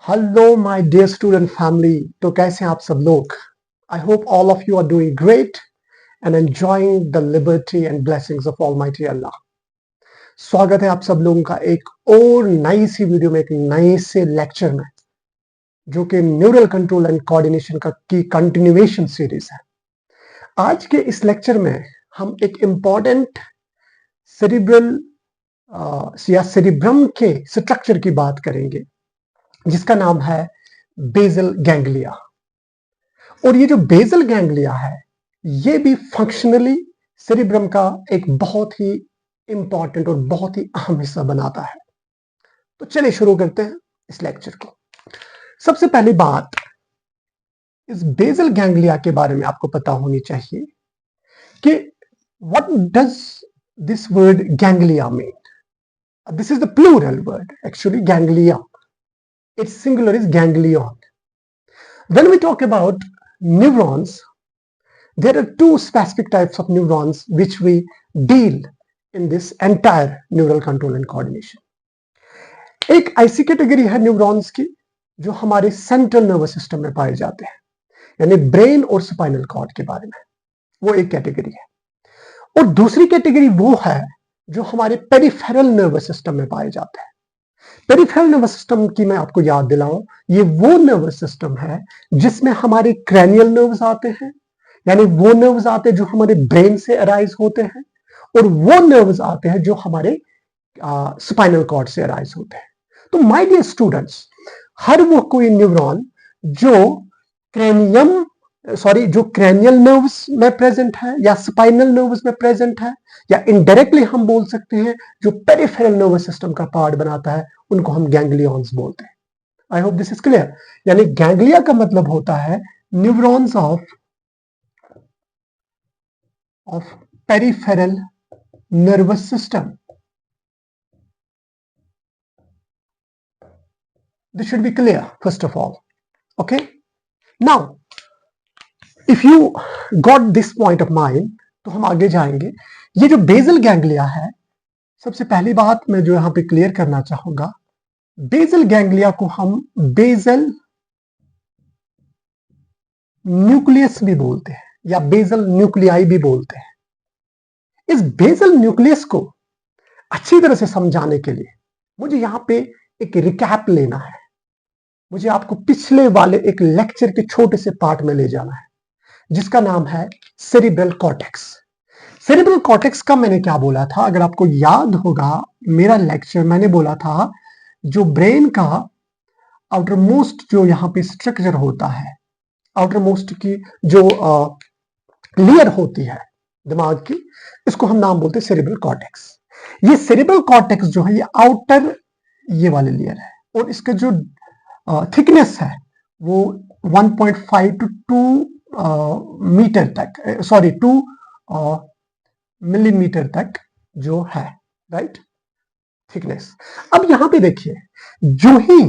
Hello my dear student family. तो कैसे हैं आप सब लोग? I hope all of you are doing great and enjoying the liberty and blessings of almighty Allah. स्वागत है आप सब लोगों का एक और नई सी वीडियो में, एक नए से लेक्चर में, जो कि न्यूरल कंट्रोल एंड कोऑर्डिनेशन का की कंटिन्यूएशन सीरीज है। आज के इस लेक्चर में हम एक इंपॉर्टेंट सेरिब्रल या सेरिब्रम के स्ट्रक्चर की बात करेंगे, जिसका नाम है बेसल गैंग्लिया। और ये जो बेसल गैंग्लिया है, ये भी फंक्शनली सेरिब्रम का एक बहुत ही इंपॉर्टेंट और बहुत ही अहम हिस्सा बनाता है। तो चलिए शुरू करते हैं इस लेक्चर को। सबसे पहली बात, इस बेसल गैंग्लिया के बारे में आपको पता होनी चाहिए कि what does this word ganglia mean. This is the plural word actually, ganglia. Its singular is ganglion. When we talk about neurons, there are two specific types of neurons which we deal in this entire neural control and coordination. एक ऐसी category है neurons की जो हमारे central nervous system में पाए जाते हैं, यानी ब्रेन और स्पाइनल कॉर्ड के बारे में, वो एक कैटेगरी है। और दूसरी कैटेगरी वो है जो हमारे पेरिफेरल नर्वस सिस्टम में पाए जाते हैं। पेरिफेरल नर्वस सिस्टम की मैं आपको याद दिलाऊं, ये वो नर्वस सिस्टम है जिसमें हमारे क्रैनियल नर्व्स आते हैं, यानी वो नर्व्स आते हैं जो हमारे ब्रेन से अराइज होते हैं, और वो नर्व्स आते हैं जो हमारे स्पाइनल कॉर्ड से अराइज होते हैं। तो माय डियर स्टूडेंट्स, हर वो कोई न्यूरॉन जो जो क्रैनियल नर्व्स में प्रेजेंट है या स्पाइनल नर्व्स में प्रेजेंट है, या इनडायरेक्टली हम बोल सकते हैं जो पेरिफेरल नर्वस सिस्टम का पार्ट बनाता है, उनको हम गैंग्लियंस बोलते हैं। I hope this is clear. यानी गैंग्लिया का मतलब होता है neurons of peripheral nervous system. This should be clear first of all. Okay, now if you got this point of mind, तो हम आगे जाएंगे। ये जो बेसल गैंग्लिया है, सबसे पहली बात मैं जो यहां पे क्लियर करना चाहूंगा, बेसल गैंग्लिया को हम बेसल न्यूक्लियस भी बोलते हैं या बेसल न्यूक्लियाई भी बोलते हैं। इस बेसल न्यूक्लियस को अच्छी तरह से समझाने के लिए मुझे यहां पे एक रिकैप लेना है। मुझे आपको पिछले वाले एक लेक्चर के छोटे से पार्ट में ले जाना है, जिसका नाम है सेरिब्रल कॉर्टेक्स। सेरिब्रल कॉर्टेक्स का मैंने क्या बोला था? अगर आपको याद होगा मेरा लेक्चर, मैंने बोला था जो ब्रेन का आउटर मोस्ट जो यहां पे स्ट्रक्चर होता है, आउटर मोस्ट की जो लेयर होती है दिमाग की, इसको हम नाम बोलते हैं सेरिब्रल कॉर्टेक्स। ये सेरिब्रल कॉर्टेक्स जो है, ये आउटर ये वाली लेयर है, और इसका जो थिकनेस है वो 1.5 to 2 मीटर तक, 2 मिलीमीटर तक जो है, राइट, थिकनेस। अब यहां पे देखिए, जो ही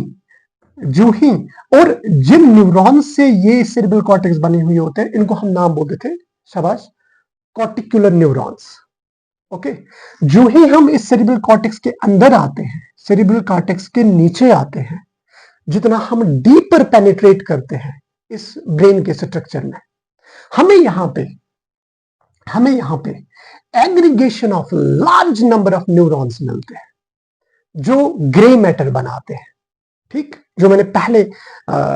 और जिन न्यूरॉन से ये सेरिब्रल कॉर्टेक्स बने हुए होते हैं, इनको हम नाम बोलते थे, शाबाश, कॉर्टिकुलर न्यूरॉन्स। ओके, जो ही हम इस सेरिब्रल कॉर्टेक्स के अंदर आते हैं, सेरिब्रल कॉर्टेक्स के नीचे आते हैं, जितना हम डीपर पेनिट्रेट करते हैं इस ब्रेन के स्ट्रक्चर में, हमें यहां पे aggregation of large number of neurons मिलते हैं जो ग्रे मैटर बनाते हैं। ठीक, जो मैंने पहले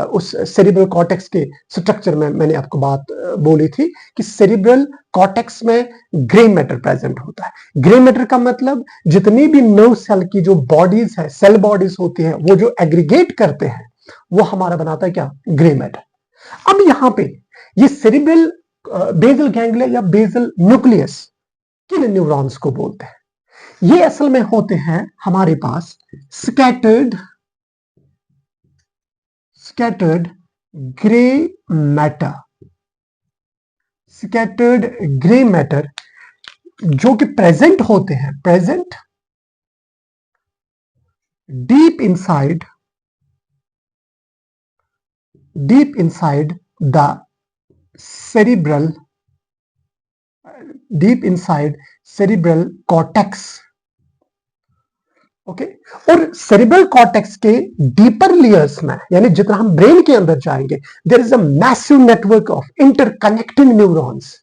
उस सेरिब्रल कॉर्टेक्स के स्ट्रक्चर में मैंने आपको बात बोली थी कि सेरिब्रल कॉर्टेक्स में ग्रे मैटर प्रेजेंट होता है। ग्रे मैटर का मतलब जितनी भी नर्व सेल की जो बॉडीज है, सेल बॉडीज होती है, वो जो एग्रीगेट करते हैं, वो हमारा बनाता है क्या? Grey matter. अब यहां पे ये सेरिब्रल बेसल गैंग्लिया या बेसल न्यूक्लियस किन न्यूरॉन्स को बोलते हैं? ये असल में होते हैं हमारे पास scattered grey matter, scattered grey matter जो कि प्रेजेंट होते हैं, present deep inside the cerebral deep inside cerebral cortex. Okay और सेरिब्रल कॉर्टेक्स के डीपर लेयर्स में, यानी जितना हम ब्रेन के अंदर जाएंगे, there is a massive network of interconnecting neurons.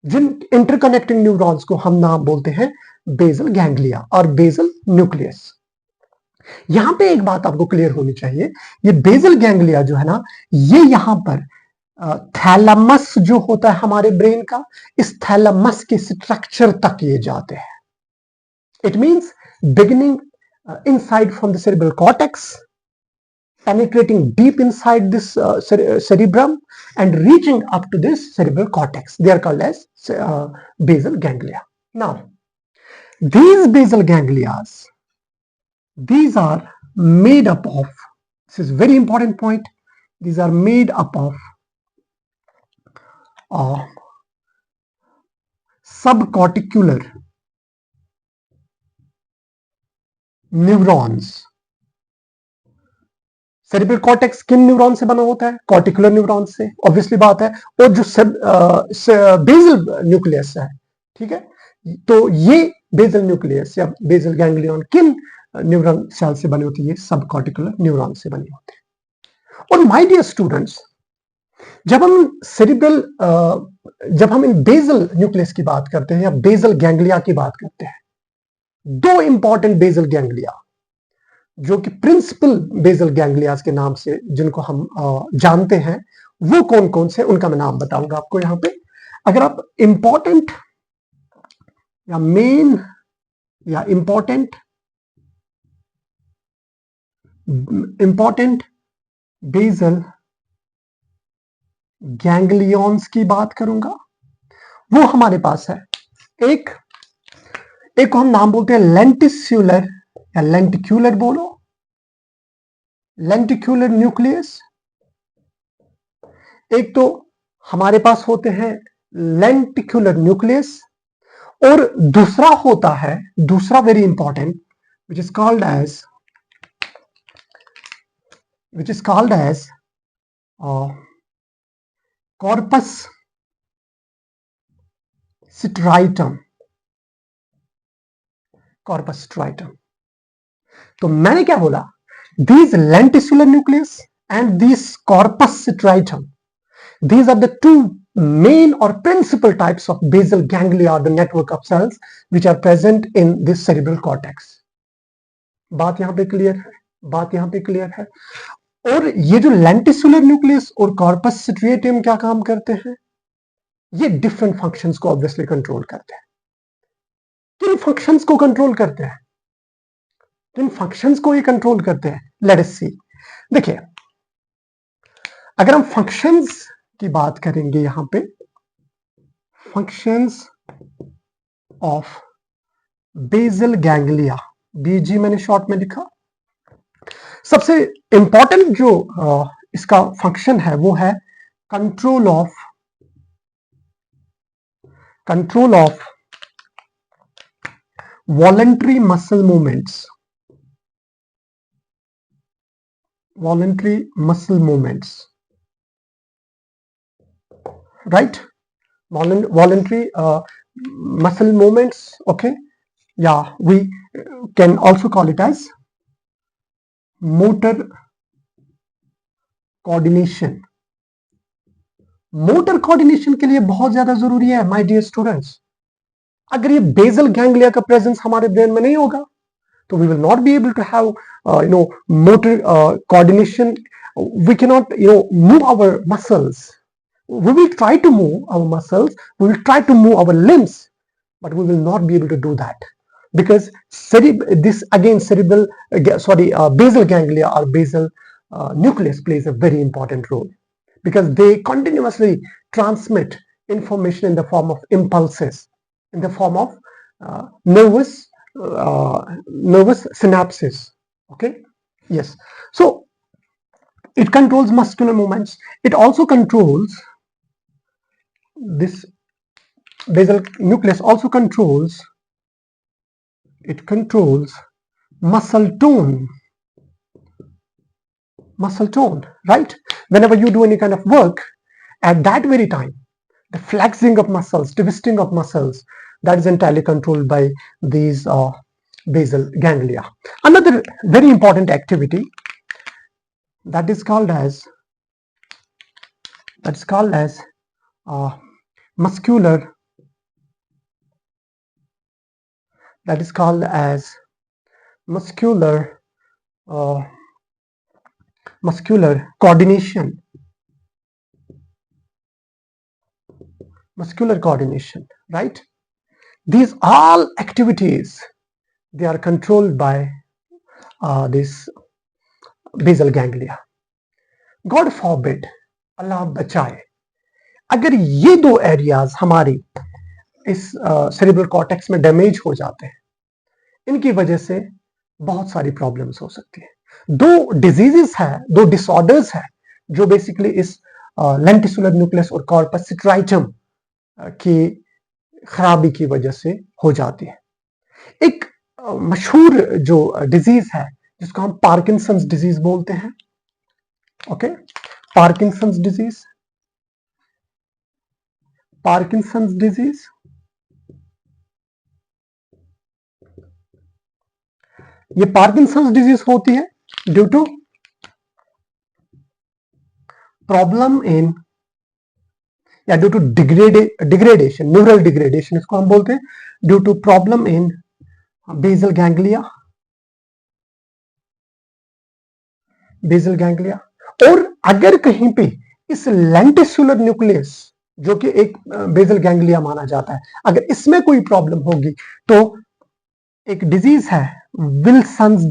Jin interconnecting neurons को हम नाम बोलते हैं बेसल गैंग्लिया और बेसल न्यूक्लियस। यहां पे एक बात आपको क्लियर होनी चाहिए, ये बेसल गैंग्लिया जो है ना, ये यहां पर थैलेमस जो होता है हमारे ब्रेन का, इस थैलेमस के स्ट्रक्चर तक ये जाते हैं। It means beginning inside from the cerebral cortex, penetrating deep inside this cerebrum and reaching up to this cerebral cortex. They are called as basal ganglia. Now, these basal ganglias, these are made up of, this is very important point, these are made up of subcorticular neurons. Cerebral cortex किन neuron से बना होता है? कॉर्टिकुलर neuron से, obviously बात है। और जो बेसल न्यूक्लियस है, ठीक है, तो ये बेसल न्यूक्लियस या बेसल गैंग्लियन किन न्यूरॉन सेल से बने होती है? सब कॉर्टिकुलर न्यूरॉन से बनी होती है। और माय डियर स्टूडेंट्स, जब हम इन बेसल न्यूक्लियस की बात करते हैं या बेसल गैंग्लिया की बात करते हैं, दो इंपॉर्टेंट बेसल गैंग्लिया जो कि प्रिंसिपल बेसल गैंग्लियाज के नाम से जिनको हम जानते हैं, वो कौन कौन से, उनका मैं नाम बताऊंगा आपको यहां पे। अगर आप इंपॉर्टेंट या मेन या इंपॉर्टेंट बेसल गैंग्लियंस की बात करूंगा, वो हमारे पास है। एक को हम नाम बोलते हैं लेंटिस्यूलर या लेंटिक्यूलर, बोलो लेंटिक्यूलर न्यूक्लियस। एक तो हमारे पास होते हैं लेंटिक्यूलर न्यूक्लियस, और दूसरा होता है, दूसरा very important, which is called as corpus striatum. Corpus striatum. तो मैंने क्या बोला? These lenticular nucleus and this corpus striatum, these are the two main or principal types of basal ganglia, the network of cells which are present in this cerebral cortex. बात यहां पे clear है? बात यहां पे क्लियर है? और ये जो लेंटिकुलर न्यूक्लियस और कॉर्पस स्ट्रिएटम क्या काम करते हैं? ये डिफरेंट फंक्शंस को ऑब्वियसली कंट्रोल करते हैं। किन फंक्शंस को कंट्रोल करते हैं? किन फंक्शंस को ये कंट्रोल करते हैं? लेट अस सी। देखिए, अगर हम फंक्शंस की बात करेंगे यहां पे, फंक्शंस ऑफ बेसल गैंग्लिया, बीजी मैंने शॉर्ट में लिखा। सबसे इंपॉर्टेंट जो इसका फंक्शन है वो है control of voluntary muscle movements. voluntary muscle movements, right? Voluntary muscle movements, okay? Yeah, we can also call it as motor coordination. Motor coordination के लिए बहुत ज्यादा जरूरी है माय डियर स्टूडेंट्स। अगर ये बेसल गैंग्लिया का प्रेजेंस हमारे ब्रेन में नहीं होगा, so we will not be able to have motor coordination. We cannot move our muscles. We will try to move our muscles, we will try to move our limbs, but we will not be able to do that because basal ganglia or basal nucleus plays a very important role because they continuously transmit information in the form of impulses, in the form of nervous synapses. Okay, yes, so it controls muscular movements. It also controls, this basal nucleus also controls muscle tone, right? Whenever you do any kind of work, at that very time the flexing of muscles, twisting of muscles, that is entirely controlled by these basal ganglia. Another very important activity that is called as uh, muscular muscular uh, muscular coordination. Right? These all activities, they are controlled by this basal ganglia. God forbid, अल्लाह बचाए, अगर ये दो areas हमारी इस cerebral cortex में damage हो जाते हैं, इनकी वजह से बहुत सारी प्रॉब्लम्स हो सकती है। दो डिजीजेस है, दो डिसऑर्डर्स है जो बेसिकली इस लेंटिसुलर न्यूक्लियस और कॉर्पस सिट्राइटम की खराबी की वजह से हो जाती है। एक मशहूर जो डिजीज है जिसको हम पार्किंसंस डिजीज बोलते हैं, ओके, पार्किंसंस डिजीज। ये पार्किंसंस डिजीज होती है ड्यू टू प्रॉब्लम इन या due to degradation, neural degradation इसको हम बोलते हैं, due to problem in basal ganglia. और अगर कहीं पे इस लेंटिसुलर न्यूक्लियस जो कि एक बेसल गैंग्लिया माना जाता है, अगर इसमें कोई प्रॉब्लम होगी तो एक डिजीज है विल्सन्स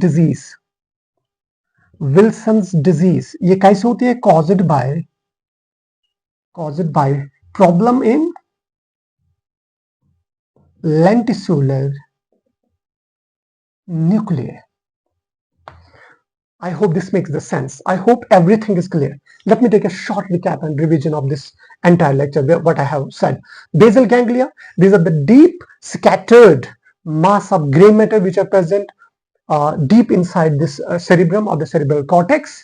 डिजीज। ये कैसे होती है? Caused by problem in lenticular nuclei. I hope this makes the sense. I hope everything is clear. Let me take a short recap and revision of this entire lecture, what I have said. Basal ganglia, these are the deep scattered mass of gray matter which are present deep inside this cerebrum or the cerebral cortex.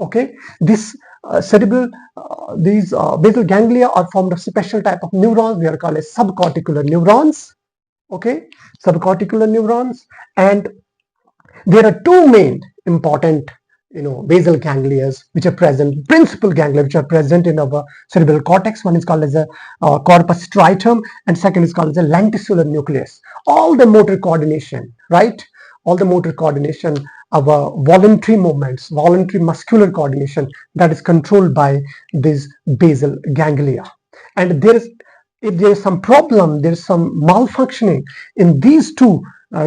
Okay, this these basal ganglia are formed of special type of neurons. They are called as subcortical neurons. Okay, subcortical neurons, and there are two main important basal ganglia which are present, principal ganglia which are present in our cerebral cortex. One is called as a corpus striatum and second is called as a lenticular nucleus. All the motor coordination, right, all the motor coordination, our voluntary movements, voluntary muscular coordination, that is controlled by these basal ganglia. And if there is some problem, there is some malfunctioning in these two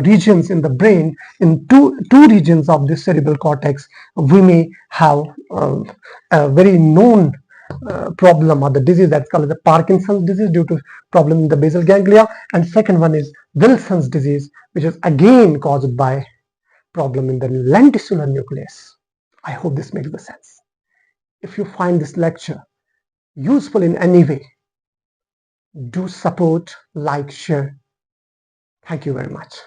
regions in the brain, in two regions of the cerebral cortex, we may have a very known problem or the disease that's called the Parkinson's disease due to problem in the basal ganglia, and second one is Wilson's disease, which is again caused by problem in the lenticular nucleus. I hope this makes the sense. If you find this lecture useful in any way, do support, like, share. Thank you very much.